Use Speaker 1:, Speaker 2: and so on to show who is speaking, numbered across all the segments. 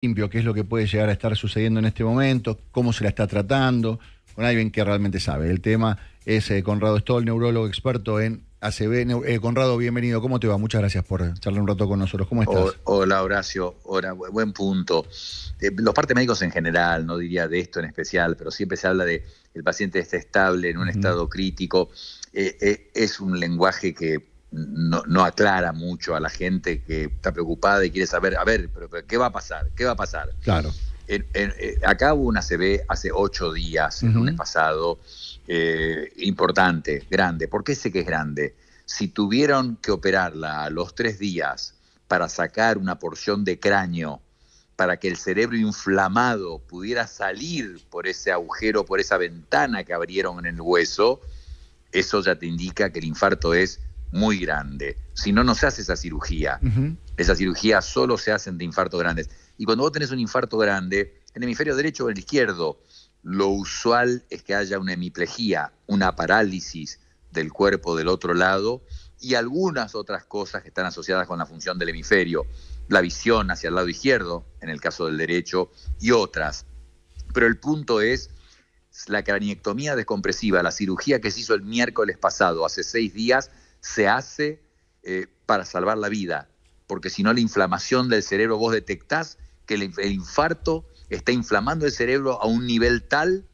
Speaker 1: limpio, qué es lo que puede llegar a estar sucediendo en este momento, cómo se la está tratando, con alguien que realmente sabe. El tema es Conrado Stoll, neurólogo experto en ACV. Conrado, bienvenido. ¿Cómo te va? Muchas gracias por charlar un rato con nosotros. ¿Cómo estás?
Speaker 2: Hola, Horacio. Hola, buen punto. Los partes médicos en general, no diría de esto en especial, pero siempre se habla de el paciente está estable en un estado crítico. Es un lenguaje que no aclara mucho a la gente que está preocupada y quiere saber, pero ¿qué va a pasar? ¿Qué va a pasar?
Speaker 1: Claro.
Speaker 2: Acá hubo una ACV hace 8 días, el lunes pasado, importante, grande. ¿Por qué sé que es grande? Si tuvieron que operarla a los 3 días para sacar una porción de cráneo, para que el cerebro inflamado pudiera salir por ese agujero, por esa ventana que abrieron en el hueso, eso ya te indica que el infarto es muy grande. Si no, no se hace esa cirugía. Esa cirugía solo se hacen de infartos grandes. Y cuando vos tenés un infarto grande, en el hemisferio derecho o en el izquierdo, lo usual es que haya una hemiplegia, una parálisis del cuerpo del otro lado y algunas otras cosas que están asociadas con la función del hemisferio, la visión hacia el lado izquierdo, en el caso del derecho, y otras. Pero el punto es la craniectomía descompresiva, la cirugía que se hizo el miércoles pasado, hace 6 días, se hace para salvar la vida, porque si no la inflamación del cerebro, vos detectás que el infarto está inflamando el cerebro a un nivel tal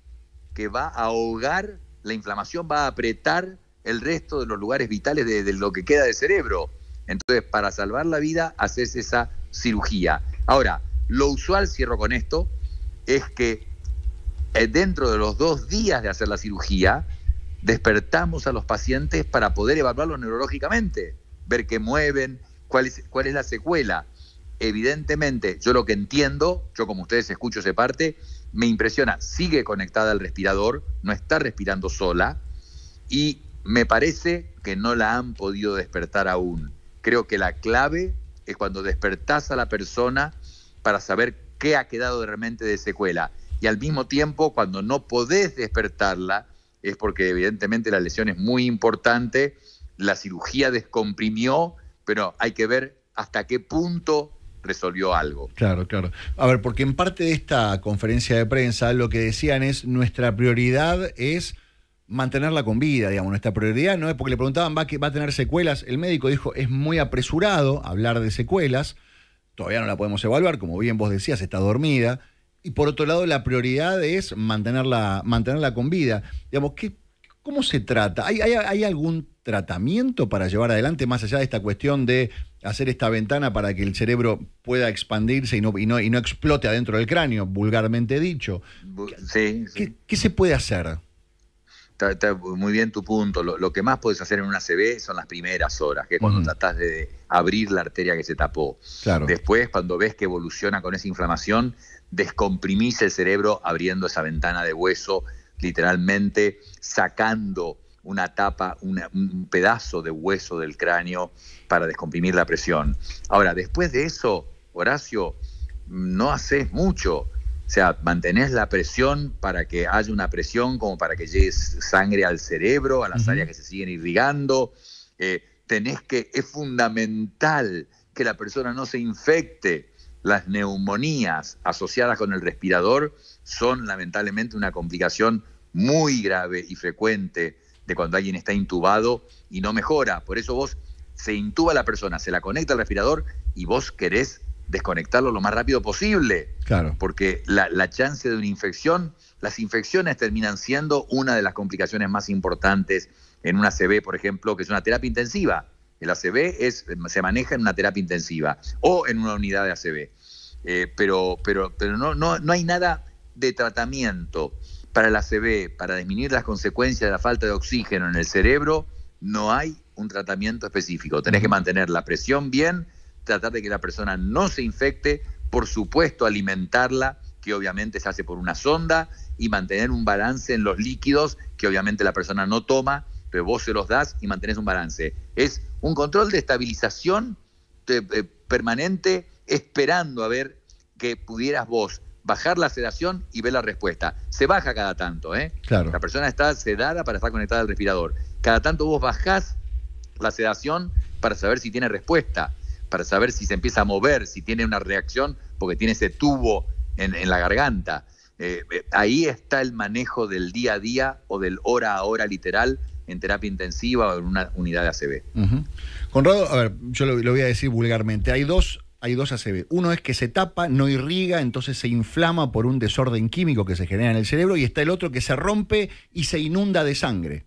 Speaker 2: que va a ahogar, la inflamación va a apretar el resto de los lugares vitales de lo que queda del cerebro. Entonces, para salvar la vida, haces esa cirugía. Ahora, lo usual, cierro con esto, es que dentro de los 2 días de hacer la cirugía, despertamos a los pacientes para poder evaluarlos neurológicamente, ver qué mueven, cuál es la secuela. Evidentemente, yo lo que entiendo, yo como ustedes escucho esa parte, me impresiona, sigue conectada al respirador, no está respirando sola y me parece que no la han podido despertar aún. Creo que la clave es cuando despertás a la persona para saber qué ha quedado realmente de secuela. Y al mismo tiempo, cuando no podés despertarla, es porque evidentemente la lesión es muy importante, la cirugía descomprimió, pero hay que ver hasta qué punto resolvió algo.
Speaker 1: Claro, claro. A ver, porque en parte de esta conferencia de prensa lo que decían es nuestra prioridad es mantenerla con vida, digamos. Nuestra prioridad no es porque le preguntaban va a tener secuelas. El médico dijo es muy apresurado hablar de secuelas, todavía no la podemos evaluar, como bien vos decías, está dormida. Y por otro lado, la prioridad es mantenerla con vida. Digamos, ¿cómo se trata? ¿Hay algún tratamiento para llevar adelante, más allá de esta cuestión de hacer esta ventana para que el cerebro pueda expandirse y no explote adentro del cráneo, vulgarmente dicho?
Speaker 2: Sí.
Speaker 1: ¿Qué se puede hacer?
Speaker 2: Está muy bien tu punto. Lo que más puedes hacer en una ACV son las primeras horas, que es cuando tratás de abrir la arteria que se tapó.
Speaker 1: Claro.
Speaker 2: Después, cuando ves que evoluciona con esa inflamación, descomprimís el cerebro abriendo esa ventana de hueso, literalmente sacando una tapa, un pedazo de hueso del cráneo para descomprimir la presión. Ahora, después de eso, Horacio, no haces mucho. O sea, mantenés la presión para que haya una presión como para que llegue sangre al cerebro, a las áreas que se siguen irrigando. Es fundamental que la persona no se infecte. Las neumonías asociadas con el respirador son lamentablemente una complicación muy grave y frecuente de cuando alguien está intubado y no mejora. Por eso vos se intuba a la persona, se la conecta al respirador y vos querés desconectarlo lo más rápido posible.
Speaker 1: Claro.
Speaker 2: Porque la chance de una infección, las infecciones terminan siendo una de las complicaciones más importantes en una ACV, por ejemplo, que es una terapia intensiva. El ACV se maneja en una terapia intensiva o en una unidad de ACV. Pero no hay nada de tratamiento para el ACV, para disminuir las consecuencias de la falta de oxígeno en el cerebro. No hay un tratamiento específico. Tenés que mantener la presión bien, tratar de que la persona no se infecte, por supuesto alimentarla, que obviamente se hace por una sonda, y mantener un balance en los líquidos, que obviamente la persona no toma, pero vos se los das y mantenés un balance. Es un control de estabilización permanente, esperando a ver que pudieras vos bajar la sedación y ver la respuesta. Se baja cada tanto,
Speaker 1: Claro.
Speaker 2: La persona está sedada para estar conectada al respirador. Cada tanto vos bajás la sedación para saber si tiene respuesta, para saber si se empieza a mover, si tiene una reacción porque tiene ese tubo en la garganta. Ahí está el manejo del día a día o del hora a hora literal en terapia intensiva o en una unidad de ACV.
Speaker 1: Conrado, a ver, yo lo voy a decir vulgarmente. Hay dos ACV. Uno es que se tapa, no irriga, entonces se inflama por un desorden químico que se genera en el cerebro, y está el otro que se rompe y se inunda de sangre.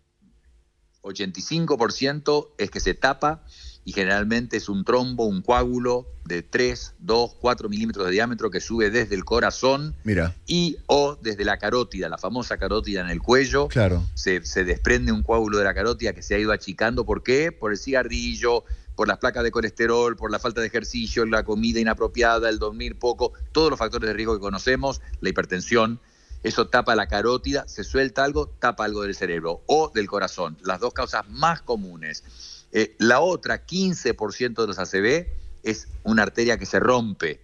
Speaker 2: 85% es que se tapa y generalmente es un trombo, un coágulo de 3, 2, 4 milímetros de diámetro que sube desde el corazón y o desde la carótida, la famosa carótida en el cuello.
Speaker 1: Claro.
Speaker 2: Se desprende un coágulo de la carótida que se ha ido achicando. ¿Por qué? Por el cigarrillo, por las placas de colesterol, por la falta de ejercicio, la comida inapropiada, el dormir poco, todos los factores de riesgo que conocemos, la hipertensión. Eso tapa la carótida, se suelta algo, tapa algo del cerebro o del corazón. Las dos causas más comunes. La otra, 15% de los ACV, es una arteria que se rompe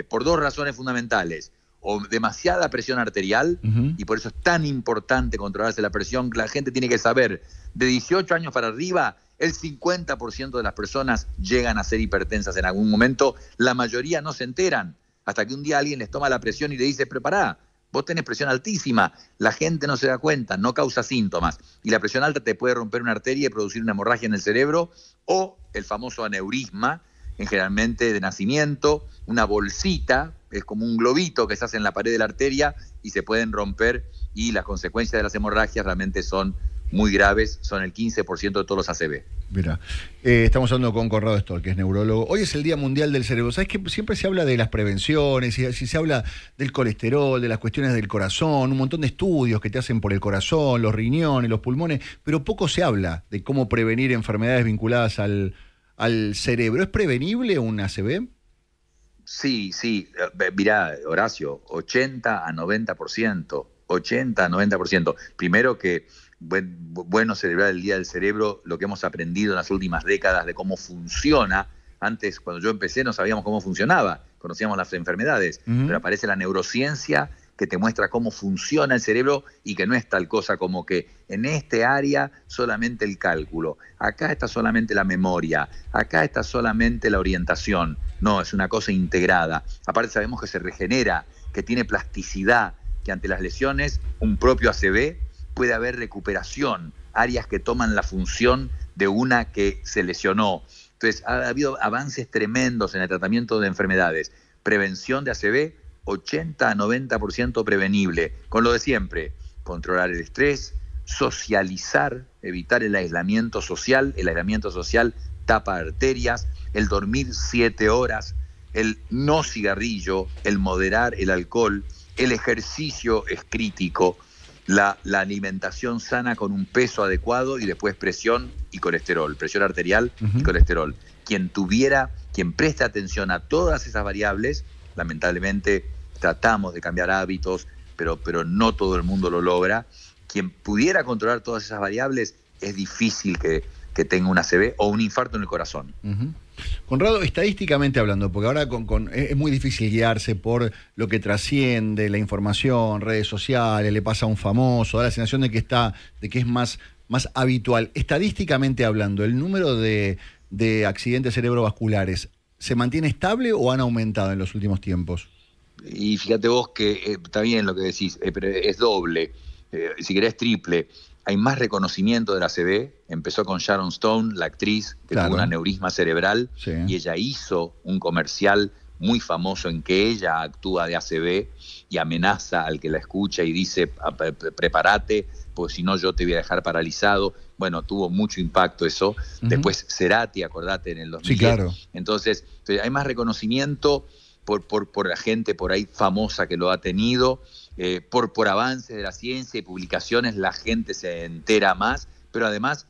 Speaker 2: por dos razones fundamentales. O demasiada presión arterial, y por eso es tan importante controlarse la presión. La gente tiene que saber, de 18 años para arriba, el 50% de las personas llegan a ser hipertensas en algún momento. La mayoría no se enteran, hasta que un día alguien les toma la presión y le dice, prepará, vos tenés presión altísima. La gente no se da cuenta, no causa síntomas. Y la presión alta te puede romper una arteria y producir una hemorragia en el cerebro, o el famoso aneurisma, generalmente de nacimiento, una bolsita, es como un globito que se hace en la pared de la arteria y se pueden romper, y las consecuencias de las hemorragias realmente son muy graves, son el 15% de todos los ACV.
Speaker 1: Mira, estamos hablando con Conrado Stoll, que es neurólogo. Hoy es el Día Mundial del Cerebro. ¿Sabes que siempre se habla de las prevenciones, y se habla del colesterol, de las cuestiones del corazón, un montón de estudios que te hacen por el corazón, los riñones, los pulmones, pero poco se habla de cómo prevenir enfermedades vinculadas al cerebro? ¿Es prevenible un ACV?
Speaker 2: Sí. Mirá, Horacio, 80 a 90%. 80 a 90%. Primero que bueno celebrar el Día del Cerebro, lo que hemos aprendido en las últimas décadas de cómo funciona. Antes, cuando yo empecé, no sabíamos cómo funcionaba, conocíamos las enfermedades, pero aparece la neurociencia que te muestra cómo funciona el cerebro y que no es tal cosa como que en este área solamente el cálculo, acá está solamente la memoria, acá está solamente la orientación. No, es una cosa integrada. Aparte sabemos que se regenera, que tiene plasticidad, que ante las lesiones, un propio ACV, puede haber recuperación, áreas que toman la función de una que se lesionó. Entonces ha habido avances tremendos en el tratamiento de enfermedades. Prevención de ACV, 80 a 90% prevenible, con lo de siempre: controlar el estrés, socializar, evitar el aislamiento social. El aislamiento social tapa arterias, el dormir 7 horas, el no cigarrillo, el moderar el alcohol, el ejercicio es crítico, la alimentación sana con un peso adecuado, y después presión y colesterol, presión arterial y colesterol. Quien preste atención a todas esas variables, lamentablemente tratamos de cambiar hábitos, pero no todo el mundo lo logra. Quien pudiera controlar todas esas variables, es difícil que tenga un ACV o un infarto en el corazón.
Speaker 1: Conrado, estadísticamente hablando, porque ahora es muy difícil guiarse por lo que trasciende, la información, redes sociales, le pasa a un famoso, da la sensación de que es más habitual. Estadísticamente hablando, ¿el número de accidentes cerebrovasculares se mantiene estable o han aumentado en los últimos tiempos?
Speaker 2: Y fíjate vos que está bien lo que decís, pero es doble, si querés triple. Hay más reconocimiento del ACV. Empezó con Sharon Stone, la actriz, que tuvo un aneurisma cerebral, y ella hizo un comercial muy famoso en que ella actúa de ACV y amenaza al que la escucha y dice, prepárate, porque si no yo te voy a dejar paralizado. Bueno, tuvo mucho impacto eso. Después Cerati, acordate, en el 2010.
Speaker 1: Sí, claro.
Speaker 2: Entonces hay más reconocimiento por la gente por ahí famosa que lo ha tenido. Por avances de la ciencia y publicaciones, la gente se entera más, pero además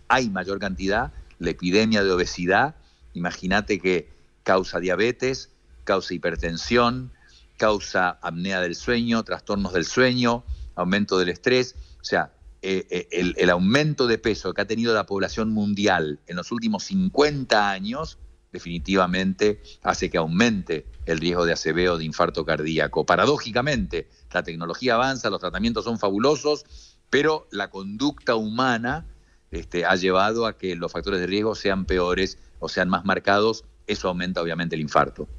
Speaker 2: hay mayor cantidad. La epidemia de obesidad, imagínate que causa diabetes, causa hipertensión, causa apnea del sueño, trastornos del sueño, aumento del estrés. O sea, el aumento de peso que ha tenido la población mundial en los últimos 50 años definitivamente hace que aumente el riesgo de ACV o de infarto cardíaco. Paradójicamente, la tecnología avanza, los tratamientos son fabulosos, pero la conducta humana ha llevado a que los factores de riesgo sean peores o sean más marcados. Eso aumenta obviamente el infarto.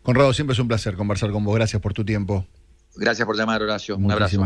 Speaker 1: Conrado, siempre es un placer conversar con vos. Gracias por tu tiempo.
Speaker 2: Gracias por llamar, Horacio. Un
Speaker 1: Muchísimas
Speaker 2: abrazo.